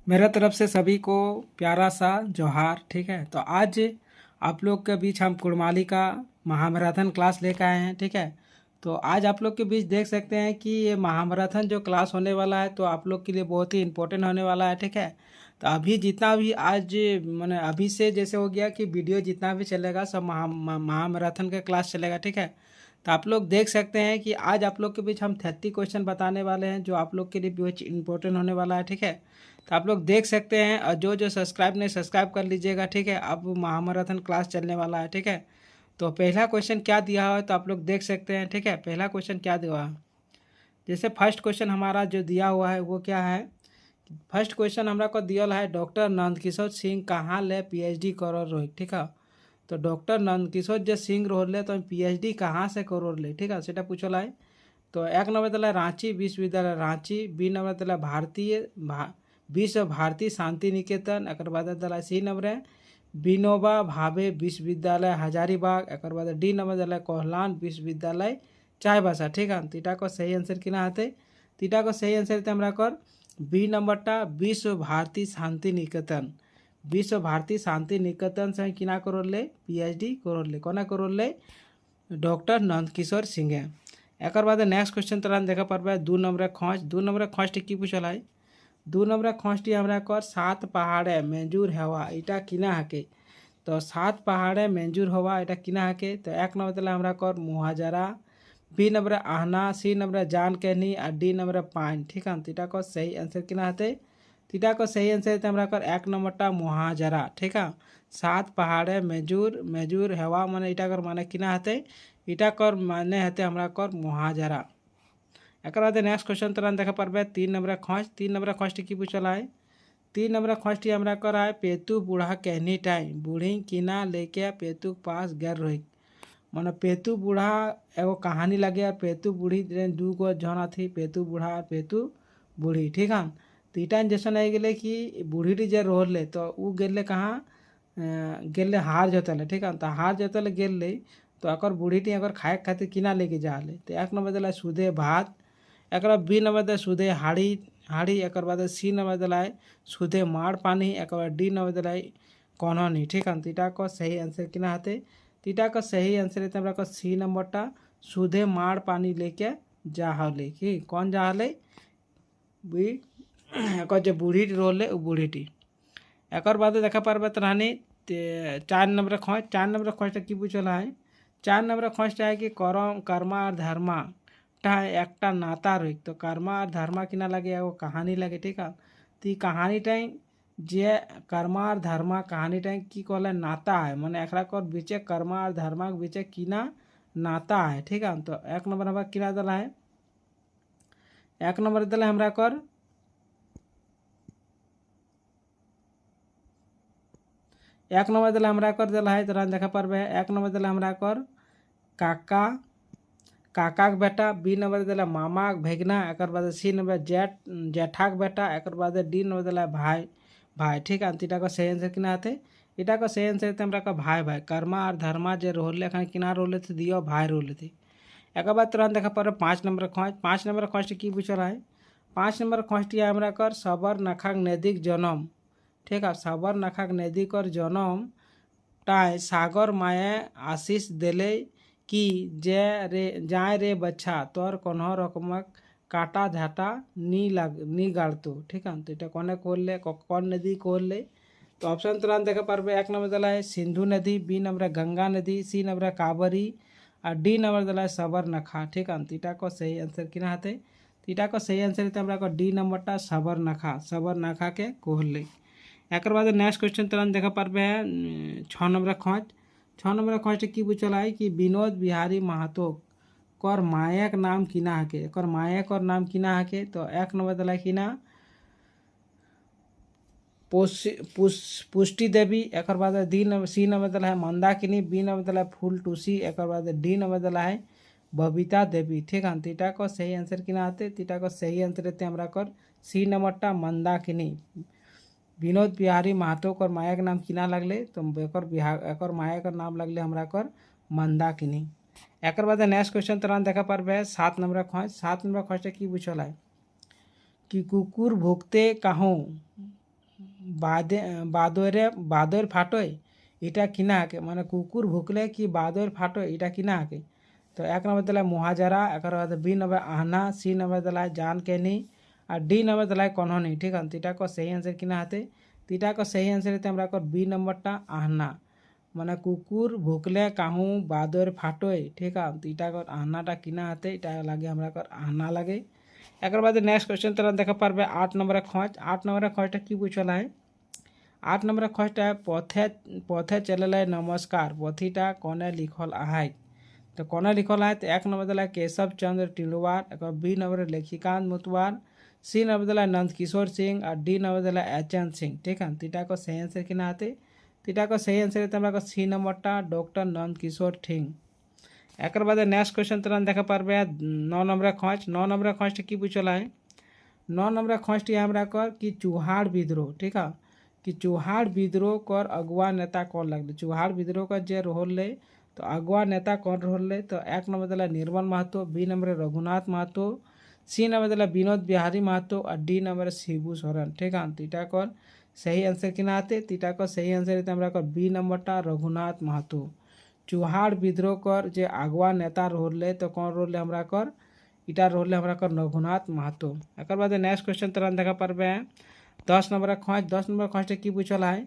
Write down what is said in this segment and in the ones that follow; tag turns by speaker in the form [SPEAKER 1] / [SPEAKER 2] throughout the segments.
[SPEAKER 1] मेरा तरफ से सभी को प्यारा सा जोहार। ठीक है, तो आज आप लोग के बीच हम कुड़माली का महामैराथन क्लास लेकर आए हैं। ठीक है, तो आज आप लोग के बीच देख सकते हैं कि ये महामैराथन जो क्लास होने वाला है तो आप लोग के लिए बहुत ही इम्पोर्टेंट होने वाला है। ठीक है, तो अभी जितना भी आज मैंने अभी से जैसे हो गया कि वीडियो जितना भी चलेगा सब महामैराथन का क्लास चलेगा। ठीक है, तो आप लोग देख सकते हैं कि आज आप लोग के बीच हम 30 क्वेश्चन बताने वाले हैं जो आप लोग के लिए बहुत इंपॉर्टेंट होने वाला है। ठीक है, तो आप लोग देख सकते हैं और जो जो सब्सक्राइब नहीं सब्सक्राइब कर लीजिएगा। ठीक है, अब महामैराथन क्लास चलने वाला है। ठीक है, तो पहला क्वेश्चन क्या दिया हुआ है तो आप लोग देख सकते हैं। ठीक है, पहला क्वेश्चन क्या दिया हुआ है, जैसे फर्स्ट क्वेश्चन हमारा जो दिया हुआ है वो क्या है। फर्स्ट क्वेश्चन हमारा को दिया है डॉक्टर नंदकिशोर सिंह कहाँ ले पीएचडी करो रोहित। ठीक है, तो डॉक्टर नंदकिशोर जो सिंह रोहले तो पीएचडी कहाँ से करो ले। ठीक है, सेटा पूछला है। तो एक नंबर दिला रांची विश्वविद्यालय रांची, बी नंबर दिला विश्व भारती शांति निकेतन, एक बाद दिला सी नंबर है विनोबा भावे विश्वविद्यालय हजारीबाग, एक बाद डी नंबर दिला कोहलान विश्वविद्यालय चाईबासा। ठीक है, तीटा को सही आंसर किना आते, तीटा को सही आंसर हमारा कर बी नंबरटा विश्व भारती शांति निकेतन। विश्व भारती शांति निकेतन से किना करोले पीएचडी करोले कोना करोले डॉक्टर नंदकिशोर सिंह। एक बाद नेक्स्ट क्वेश्चन तरह देखा पार्बे दो नंबर खोज। दो नंबर खोजटी की पूछल है, दो नंबर खोजटी हमरा कर सात पहाड़े मंजूर हवा इटा किना हके। तो सात पहाड़े मंजूर हवा इटा किना हके। तो एक नंबर दिला हमरा कर मुहाजरा, बी नंबर आहना, सी नंबर जान कहनी और डी नंबर पाइन। ठीक है, तीटा को सही आंसर किना हते, तीटा को सही आंसर हमरा कर एक नंबरटा मुहाजरा। ठीक है, सात पहाड़े मेजूर मेजूर हवा माने इटा कर माने किना हते, इटा कर माने हते हमरा कर मुहाजरा। एक बाद नेक्स्ट क्वेश्चन तरह देखा पार्बे तीन नंबर खोज। तीन नंबर खोजटी की पूछल है, तीन नंबर खोजटी हमरा कर है पेतू बूढ़ा कहनी टाइम बूढ़ी किना लेके पेतू पास गैर रोहित। माने पेतू बूढ़ा एगो कहानी लगे और पेतू बूढ़ी दू गो जना थी, पेतू बूढ़ा और पेतू बूढ़ी। ठीक है, तो इटा जैसन आई गए कि बूढ़ी जे रोहले तो उ गेले कहाँ गेले हार जोतले। ठीक है, तो हार जोतले गेले तो अकर बूढ़ी अगर खाए खातिर किना लेके जाले। तो एक नंबर दिला सुधे भात, एक बी नंबर दिला सुधे हाड़ी हाड़ी, एक बाद सी नंबर दिला सुधे माड़ पानी, एक डी नंबर दिला कोनो नहीं। ठीक है, तीटा को सही आंसर किना हाथे, तीटा का सही आंसर है हमरा को सी नंबरटा सुधे माड़ पानी लेके जाहले। कि कौन जाहले बी एक जो बूढ़ी रोले वो बूढ़ीटी। एक बाद देखा पार्बे तरानी चार नंबर खोज। चार नंबर खोजटा की पूछल है, चार नंबर खोजटा है कि करम कर्मा और धर्मा टा एक नाता रही। तो कर्मा और धर्मा किना लगे वो कहानी लगे। ठीक है, तो कहानी टाइम जे कर्मा और धर्मा कहानी टाइम की कहले नाता है, माने एकरा कर बीचे कर्मा और धर्मा के बीचे किना नाता है। ठीक है, तो एक नंबर हमारा किना दिला है, एक नंबर दिला हमरा कर एक नंबर दिला हमरा कर दिला है तरह देखा पार्बे एक नंबर दिला हमरा कर काका काका के बेटा, बी नंबर दिला मामा के भेगना, एक बाद सी नंबर जेठा के बेटा, एक बाद डी नंबर दिला भाई भाई। ठीक है, तीटा को सही आंसर किना आते, इटा को सही आंसर हमरा का भाई भाई कर्मा और धर्मा जे रोहले खान किना रोले थे दियो भाई रोले थे। एक बाद तुरंत देखा पर पाँच नंबर खोज। पाँच नंबर खोजटी की पूछल है, पाँच नंबर खोजटी हमरा कर सबर नखाक नदीक जनम। ठीक है, सबर नखाक नदीक जनम टाय सागर माए आशीष देले कि जे रे जाए रे बच्चा तोर कोनो रकमक काटा झाटा नी गाड़तो। ठीक है, तो এটা कोने खोलले कौन नदी खोलले। तो ऑप्शन तुरंत देखा पार्बे एक नंबर दिला है सिंधु नदी, बी नंबर गंगा नदी, सी नंबर कावेरी और डी नंबर दिला है सबर नखा। ठीक है, तीटा को सही आंसर किना हाथे, तीटा को सही आंसर है हमरा को डी नंबरटा सबर नखा के कहले। एक बाद नेक्स्ट क्वेश्चन तुरंत देखा पार्बे छः नंबर खोज। छः नंबर खोजटी की पूछल है कि विनोद बिहारी महतो कर मायक नाम किना हके, कर मायक और नाम किना हके। तो एक नंबर दिला किना पुष्टि देवी, एक बाद डी नंबर सी नंबर दिला है मंदाकिनी, बी नंबर दिला है फूल टूसी, एक बाद डी नंबर दिला है बबीता देवी। ठीक है, तीटा को सही आंसर किना आते, तीटा को सही आंसर रहते हमरा कर सी नंबरटा मंदाकिनी। विनोद बिहारी महतो कर माया के नाम किना लगले तो एक माया कर नाम लगले हमरा कर मंदाकिनी। एक बाद नेक्स्ट क्वेश्चन तरह देखा पार्बे सात नंबर खोज। सात नंबर खोजटा की पूछल है कि कुकुर भुगते कहूँ বাদর ফাটয় এটা কিনা হাকে, মানে কুকুর ভুকলে কি বাদর ফাটয় এটা কিনা হাকে। তো 1 নম্বর দিলায় মহাজারা, এकर बाद बी नंबर आहना, सी नंबर दिलाय जान केनी और डी नंबर दिलाय कन्हनी। ठीक है, तीटा को सही आंसर किना हाते, तीटा को सही आंसर हेते हमरा कर बी नंबरटा आहना, মানে কুকুর ভুকলে কাহু বাদর ফাটয়। ঠিক আছে, তো এটা কর আহনাটা কিনা হাতে, এটা লাগে আমরা কর আহনা লাগে। একের বাদে নেক্সট কোয়েশ্চেন তারা দেখা পারবে 8 নম্বরে খোঁজ। 8 নম্বরে খোঁজটা কি বুঝলা হয়, 8 নম্বরে খোঁজটা পথে পথে চললে নমস্কার, পথিটা কনে লিখল আহাই। तो कौन लिखल है, तो 1 नंबर दिला Keshav Chandra Tilwar, B number Laxmikant Mutwar, C number दिला नंद किशोर सिंह और डी नंबर दिला एचएन सिंह। ठीक है, तीटा को सही आंसर किना आते, तीटा को सही आंसर है हमरा सी नंबरटा डॉक्टर नंद किशोर सिंह। एक बाद नेक्स्ट क्वेश्चन तरह देखा पारबे 9 नंबर खोज। 9 नंबर खोजटा कि पूछला है, 9 नंबर खोजटी हमरा कर कि चुहाड़ विद्रोह। ठीक है, कि चुहाड़ विद्रोह कर अगुआ नेता कौन लगले, चुहाड़ विद्रोह का जे रोल तो अगुआ नेता कौन रोल। तो 1 नंबर दिला Nirmal Mahato, B number Raghunath Mahato, C number दिला विनोद बिहारी महतो और डी नंबर शिबू सोरेन। ठीक है, तीटा कर सही आंसर किना आते, तीटा को सही आंसर है हमरा कर बी नंबरटा रघुनाथ महतो। चुहाड़ विद्रोह कर जे अगुआ नेता रोल तो कौन रोल हमरा कर, इटा रोल हमरा कर रघुनाथ महतो। एक बाद नेक्स्ट क्वेश्चन तरह देखा पारबे 10 नंबर खोज। 10 नंबर खोजटा कि पूछला है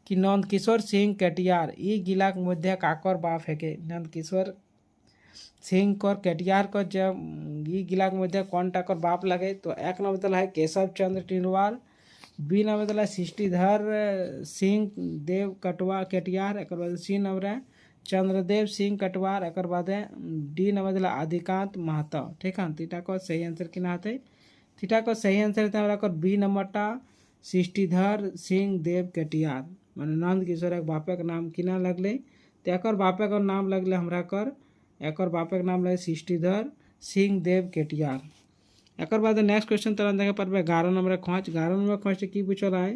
[SPEAKER 1] कि नंद किशोर सिंह केटियार इ गिलाक मध्य काकर बाप हेके। नंद किशोर सिंह कर केटियार कर जब इ गिलाक मध्य कौन टाकर बाप लगे। तो 1 नंबर दिला है केशव चंद्र टिलवार, बी नंबर दिला सृष्टिधर सिंह देव कटवा केटियार, एक बाद सी नंबर है चंद्रदेव सिंह कटवार, एक बाद डी नंबर दिला आदिकांत महतो। ठीक है, तीटा को सही आंसर किना आते, तीटा को सही आंसर है बी नंबरटा सृष्टिधर सिंह देव केटियार, माने नंद किशोर एक बापे का नाम किना लगले, तो एक बापे का नाम लगले हमरा कर, एक बापे का नाम लगे सृष्टिधर सिंह देव केटियार। एक बाद नेक्स्ट क्वेश्चन तरह देखे पारबे 11 नंबर खोज। 11 नंबर खोज कि पूछला है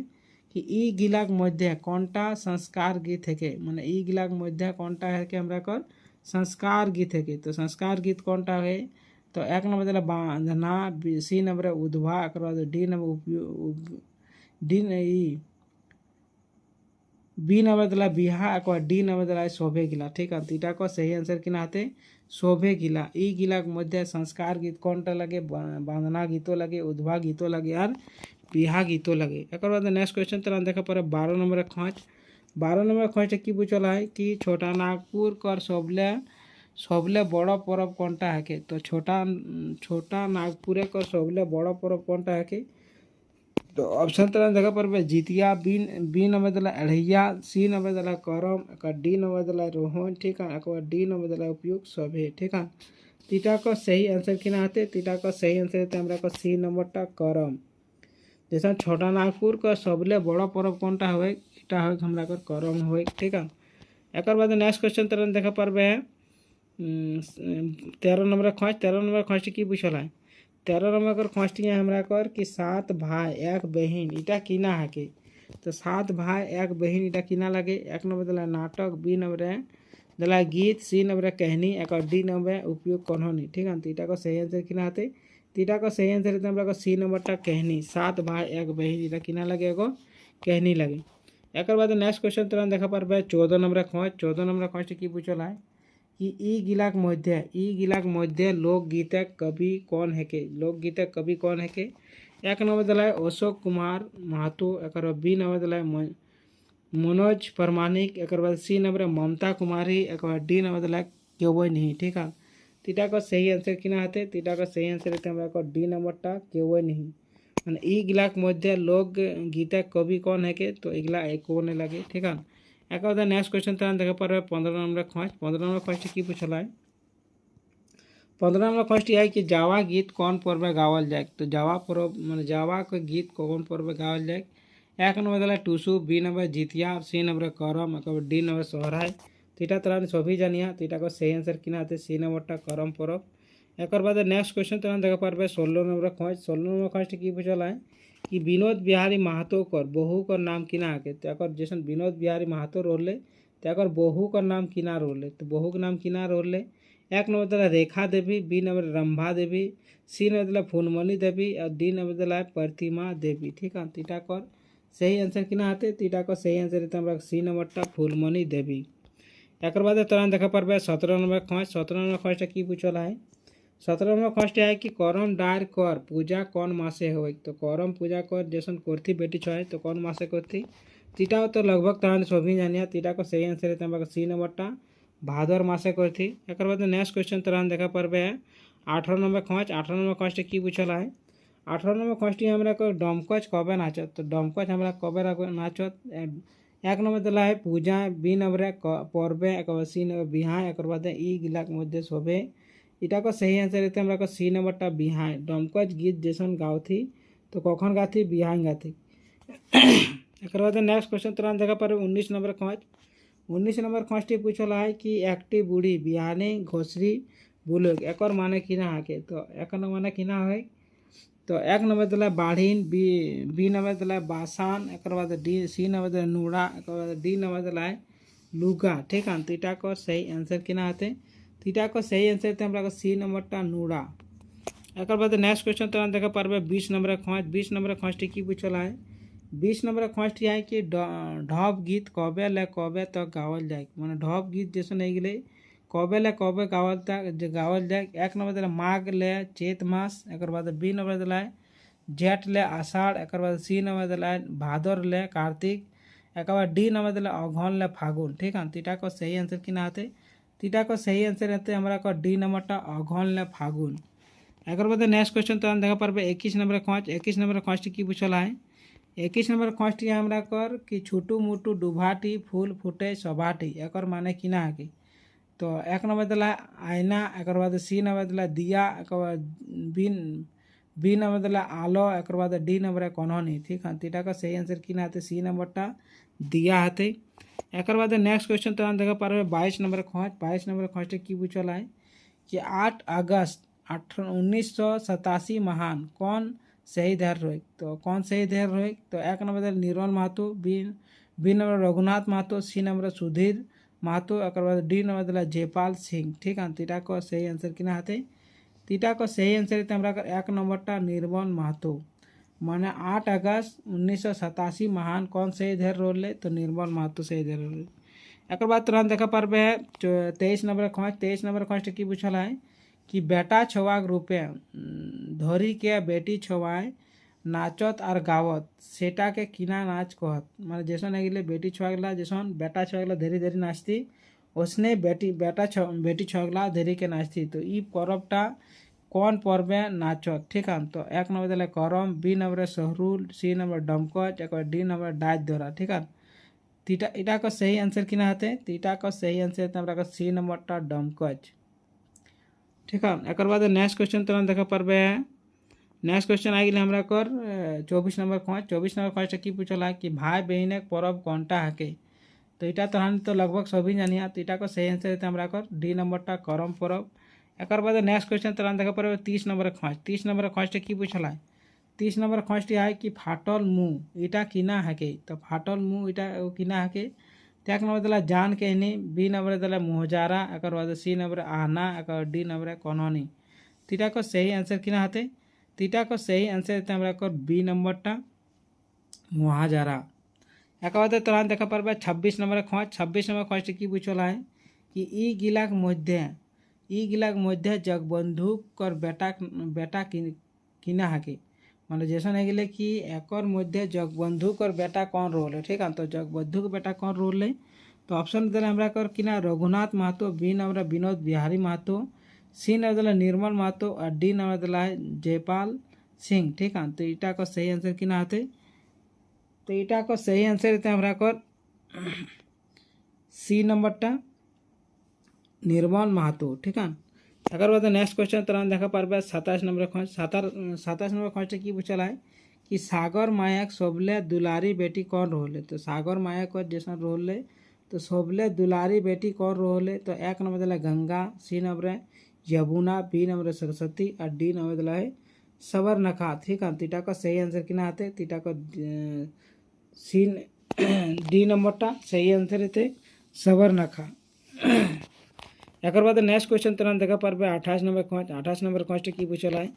[SPEAKER 1] कि इ गिलाक मध्य कौनटा संस्कार गीत हेके, माने इ गिलाक मध्य कौनटा है कि हमरा कर संस्कार गीत हेके। तो संस्कार गीत कौनटा है, तो 1 नंबर दिला बांधना, सी नंबर उद्भा, एक बाद D number D B number दिला बिहा, एक बार डी नंबर दिला शोभे गिला। ठीक है, तीटा को सही आंसर किना आते शोभे गिला। इ गिला मध्य संस्कार गीत कौनटा लगे, बांधना गीतो लगे, उद्भा गीतो लगे और बिहा गीतो लगे। एक बाद नेक्स्ट क्वेश्चन तरह देखा पर 12 नंबर खोज। 12 नंबर खोज कि पूछला है कि छोटा नागपुर कर सबले बड़ पर्व कौनटा है। तो छोटा नागपुर कर सबले बड़ पर्व कौनटा है। तो ऑप्शन तरह देखा पर जितिया, बी नंबर दिला अढ़ैया, सी नंबर दिला करम, एक डी नंबर दिला रोहन। ठीक है, एक डी नंबर दिला उपयुक्त सभे। ठीक है, तीटा को सही आंसर किना आते, तीटा को सही आंसर है हमरा को सी नंबरटा करम। जैसा छोटा नागपुर का सबले बड़ा पर्व कौनटा हुए, इटा हो हमरा कर करम हुए। ठीक है, एक बाद नेक्स्ट क्वेश्चन तरह देखा पारबे 13 नंबर खोज। 13 नंबर खोज कि पूछला है, 13 नंबर कर खोजटी है हमरा कर कि 7 भाई 1 बहन इटा किना है। तो 7 भाई 1 बहन इटा किना लगे। 1 नंबर दिला नाटक, बी नंबर दिला गीत, सी नंबर कहनी, एक डी नंबर उपयोग कन्हनी। ठीक है, तीटा को सही आंसर किना आते, तीटा को सही आंसर है हमरा सी नंबरटा कहनी। 7 भाई 1 बहन इटा किना लगे, एगो कहनी लगे। एक बाद नेक्स्ट क्वेश्चन तरह देखा पारबे 14 नंबर खोज। 14 नंबर खोज कि पूछला है कि इ गिलाक मध्य लोकगीतक कवि कौन है के, लोकगीतक कवि कौन है के। 1 नंबर दिला अशोक कुमार महतो, एक बी नंबर दिला मनोज परमाणिक, एक बाद सी नंबर ममता कुमारी, एक बाद डी नंबर दिला केवई नहीं। ठीक है, तीटा को सही आंसर किना आते, तीटा को सही आंसर है हमरा डी नंबरटा केवई नहीं, माने इ गिलाक मध्य लोक गीतक कवि कौन है के। तो इगला एको ने लगे। ठीक है, एक बाद नेक्स्ट क्वेश्चन तरह देखा पर 15 नंबर खोज। 15 नंबर खोज कि पूछला है, 15 नंबर खोजटी है कि जावा गीत कौन पर्व गावल जाए। तो जावा पर्व माने जावा के गीत कौन पर्व गावल जाए। 1 नंबर दिला Tusu, B number Jitiya, C number Karam, एक डी नंबर सोहराय। तीटा तरह सभी जानिया, तीटा को सही आंसर किना आते सी नंबरटा करम पर्व। एक बाद नेक्स्ट क्वेश्चन तरह देखा पारबे 16 नंबर खोज। 16 नंबर खोजटी कि पूछला है कि विनोद बिहारी महतो कर बहू कर नाम किना है। तो एक जैसन विनोद बिहारी महतो रोले तो एक बहू का नाम किना रोले, तो बहू का नाम किना रोले। 1 नंबर दिला रेखा देवी, बी नंबर रंभा देवी, सी नंबर दिला फूलमणि देवी और डी नंबर दिला प्रतिमा देवी। ठीक है, तीटा कर सही आंसर किना आते तीटा को सही आंसर रहते हमरा सी नंबरटा फूलमणि देवी। एक बाद तुरंत देखा पारबे 17 नंबर खर्च। 17 नंबर खर्चटा कि पूछला है। 17 नंबर खर्चटा है कि करम डार कर पूजा कौन मासे हो। तो करम पूजा कर जैसन करती बेटी छे तो कौन मासे करती तीटा तो लगभग तुरंत सभी जानिए तीटा को सही आंसर रहते हमरा सी नंबरटा भादर मासे करती। एक बाद नेक्स्ट क्वेश्चन तुरंत देखा पारबे 18 नंबर खर्च। 18 नंबर खर्चटा कि पूछला है। 18 नंबर खर्चटी हमरा को डमकच कबे नाचत। तो डमकच हमरा कबे नाचत। एक नंबर दिला है पूजा, बी नंबर पर्वे, एक सी नंबर बिहाय, एक बाद ई गिलाक मध्य शोभे। इटा को सही आंसर रहते हमरा को सी नंबरटा बिहाय। डमकच गीत जैसन गावथी तो कखन गाथी बिहाय गाथी। एक बाद नेक्स्ट क्वेश्चन तुरंत देखा पारे 19 नंबर खर्च। 19 नंबर खर्चटी पूछला है कि एकटी बूढ़ी बिहाने घोसरी बुलुक एक माने किना हाके। तो एक माने किना है। तो एक नंबर दिला बाढ़ीन, बी नंबर दिला बासान, एक बाद डी सी नंबर दिला नूड़ा, एक बाद डी नंबर दिला है लुगा। ठीक है तीटा को सही आंसर किना आते तीटा को सही आंसर थे हमरा सी नंबरटा नूड़ा। एक बाद नेक्स्ट क्वेश्चन तुरंत देखा पारबे 20 नंबर खर्च। 20 नंबर खर्चटी कि पूछला है। 20 नंबर खर्चटी है कि ढप गीत कबे ले कबे तक गावल जाए। माने ढप गीत जैसे नहीं गए कबे ले कबे गावल जाए। एक नंबर दिला माघ ले चैत मास, एक बाद बी नंबर दिला है जेठ ले आषाढ़, एक बाद सी नंबर दिला है भादर ले कार्तिक, एक बाद डी नंबर दिला अघन ले फागुन। ठीक है तीटा को सही आंसर किना आते तीटा को सही आंसर रहते हमारा को डी नंबरटा अघन ले फागुन। एक बाद नेक्स्ट क्वेश्चन तुरंत देखा पारबे 21 नंबर खर्च। 21 नंबर खर्चटी कि पूछला है। 21 नंबर खर्चटी हमरा कर कि छोटू मोटू डुभाटी फूल फुटे सभाटी एक माने किना है कि। तो एक नंबर दिला आयना, एक बाद सी नंबर दिला दिया, एक बाद बी नंबर दिला आलो, एक बाद डी नंबर कन्हनी। ठीक है तीटा का सही आंसर किना आते सी नंबरटा दिया हाथे। एक बाद नेक्स्ट क्वेश्चन तुरंत देखा पारबे 22 नंबर खर्च। 22 नंबर खर्च कि पूछला है कि 8 अगस्त 1987 महान कौन शहीद हर रोए। तो कौन शहीद हर रोए। तो एक नंबर दिला Nirmal Mahato, B number Raghunath Mahato, C number Sudhir Mahato, एक बाद डी नंबर दिला जयपाल सिंह। ठीक है तीटा को सही आंसर किना हाथे तीटा को सही आंसर रहते हमरा एक नंबरटा निर्मल महतो। माने 8 अगस्त 1987 महान कौन शहीद हर रोले। तो निर्मल महतो शहीद हर रोले। एक बाद तुरंत देखा पारबे 23 नंबर खर्च। 23 नंबर खर्च कि पूछला है कि बेटा छवाक रूपे धरी के बेटी छवाए नाचत और गावत सेटा के किना नाच कहत। माने जैसन अगले बेटी छुआगला जैसन बेटा छुआगला धीरे धीरे नाचती उसने बेटी छुआगला धीरे के नाचती। तो ई पर्वटा कौन पर्वे नाचत। ठीक है तो एक नंबर दिला करम, बी नंबर सहरुल, सी नंबर डमकच, एक डी नंबर डाच दोरा। ठीक है तीटा इटा को सही आंसर किना आते तीटा को सही आंसर हमरा सी नंबरटा डमकच। ठीक है एक बाद नेक्स्ट क्वेश्चन तुरंत देखा पारबे नेक्स्ट क्वेश्चन आ गए हमरा कर 24 नंबर खर्च। 24 नंबर खर्च कि पूछला कि भाई बहन पर्व कौनटा हके। तो इटा तो लगभग सभी जानिए तो इटा को सही आंसर रहते हमरा कर डी नंबरटा करम पर्व। एक बाद नेक्स्ट क्वेश्चन तुरंत देखा पारबे 30 नंबर खर्च। 30 नंबर खर्च कि पूछला है। 30 नंबर खर्चटी है कि फाटल मुँह इटा किना हके। तो फाटल मुँह इटा किना हके। एक नंबर दिला जान कहनी, बी नंबर दिला मुहजारा, एक बाद सी नंबर आहना, एक डी नंबर कन्हनी। तीटा को सही आंसर किना हाथे तीटा को सही आंसर रहते हमरा को बी नंबरटा मुहाजारा। एक बाद तुरंत देखा पारबे 26 नंबर खर्च। 26 नंबर खर्च कि पूछला है कि ई गिलाक मध्य जगबंधु कर बेटा किना हाके। मतलब जैसा नहीं गए कि एक मध्य जगबंधु कर बेटा कौन रोल है। ठीक है तो जगबंधु के बेटा कौन रोल है। तो ऑप्शन दिला हमरा कर किना Raghunath Mahato, B number Binod Bihari Mahato, C number दिला निर्मल महतो और डी नंबर दिला है जयपाल सिंह। ठीक है तो इटा को सही आंसर किना आते तो इटा को सही आंसर रहते हमरा कर सी नंबरटा निर्मल महतो। ठीक है अगर बाद नेक्स्ट क्वेश्चन तुरंत देखा पारबे 27 नंबर खर्च। 27 नंबर खर्च कि पूछला है कि सागर मायाक सोबले दुलारी बेटी कौन रोले। तो सागर मायाक जैसा रोले तो सोबले दुलारी बेटी कौन रोले। तो एक नंबर दिला Ganga, C number Yamuna, B number Saraswati और डी नंबर दिला है सवरनखा। ठीक है तीटा का सही आंसर किना आते तीटा को सी डी नंबरटा सही आंसर रहते सवरनखा। एक बाद नेक्स्ट क्वेश्चन तुरंत देखा पारबे 28 नंबर खर्च। 28 नंबर खर्च कि पूछला है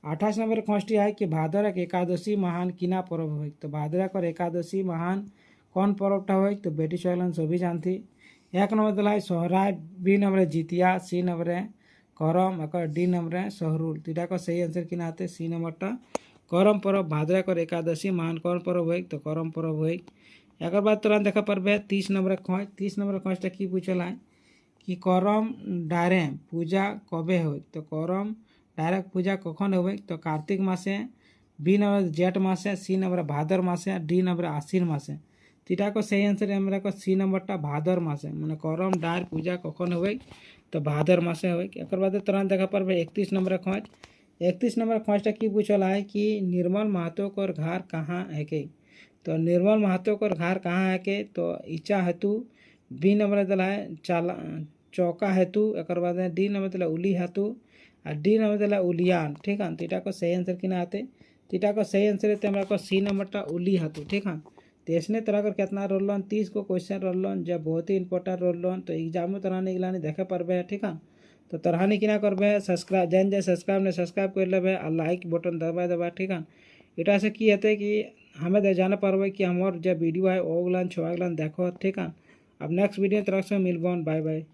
[SPEAKER 1] 28 नंबर क्वेश्चन है कि भाद्रक एकादशी महान किना पर्व हो। तो भाद्रक और एकादशी महान कौन पर्वटा हो। तो बेटी चलन सभी जानती। 1 नंबर दिला है Sohrai, B number Jitiya, C number Karam और डी नंबर सहरुल। तो यहाँ सही आंसर किना आते सी नंबरटा करम पर्व। भाद्रक और एकादशी महान कौन पर्व हो। तो करम पर्व हो। एक बाद तुरंत देखा पारबे 30 नंबर खोज। 30 नंबर खोजटा कि पूछल है कि करम डायरे पूजा कबे हो। तो करम डायरेक्ट पूजा कखन हो। तो कार्तिक मासे, बी नंबर जेठ मासे, सी नंबर भादर मासे, डी नंबर आश्विन मासे। तीटा को सही आंसर हमारा को सी नंबरटा भादर मासे मैंने करम डायर पूजा कखन हो। तो भादर मासे हो। एक बाद तुरंत देखा पारबे 31 नंबर खोज। 31 नंबर खोजटा कि पूछल है कि निर्मल महतो को घर कहाँ है के। तो निर्मल महतो को घर कहाँ है के। तो ईचा हेतु, बी नंबर दिला है चाला चौका हेतु, एक बाद डी नंबर दिला उली हेतु और डी नंबर दिला उलियान। ठीक है। तीटा को सही आंसर किना आते। तीटा को सही आंसर है हमारा को सी नंबरटा उली हेतु। ठीक है। तो इसने तरह कर कितना रोल 30 को क्वेश्चन रोल जब बहुत ही इंपॉर्टेंट रोल। तो एग्जाम में तरह निकलानी देखे पारबे। ठीक है। तो तरहानी किना करबे सब्सक्राइब जैन जे सब्सक्राइब ने सब्सक्राइब कर लेबे और लाइक बटन दबा। ठीक है। इटा से कि हेतु कि हमें दे जाना पारबे कि हमार जब वीडियो है ओगलान छोगलान देखो। ठीक है। अब नेक्स्ट वीडियो तरफ से मिलबन। Bye bye.